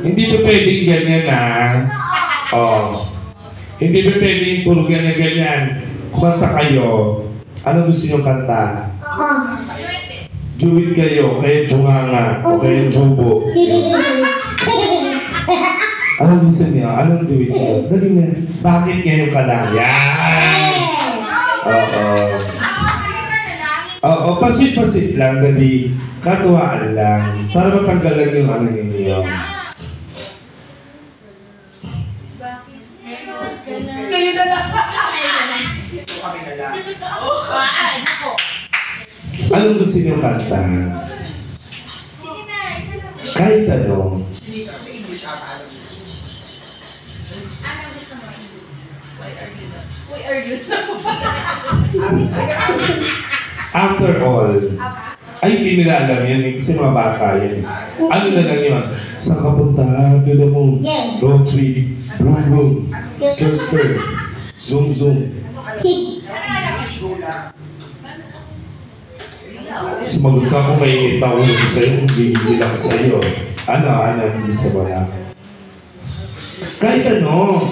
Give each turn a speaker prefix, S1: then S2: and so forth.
S1: Hindi pa pwedeng ganyan Oh. Hindi pa pwedeng puro ganyan-ganyan. Kumanta kayo. Ano gusto nyo kanta? Juwit kayo, kaya Junganga, o kaya Jubo. Anong gusto niyo? Anong duwit niyo? Dali na. Bakit ngayon ka lang? Yan! Oo, pasit-pasit lang, dali. Katuwaan lang. Para matanggalan yung ano ninyo.
S2: Kayo na lang.
S1: Anong gusto niyo kanta? Kahit ano. After all, ay hindi nila alam yan eh, kasi mga bata yan. Ano na lang yun? Sa kapunta, to the moon, road trip, vroom vroom, stir stir, zoom zoom. Sumagot ka kung may itawag ko sa'yo, kung gigigil ako sa'yo. Ano, hindi sa wala. Kahit ano.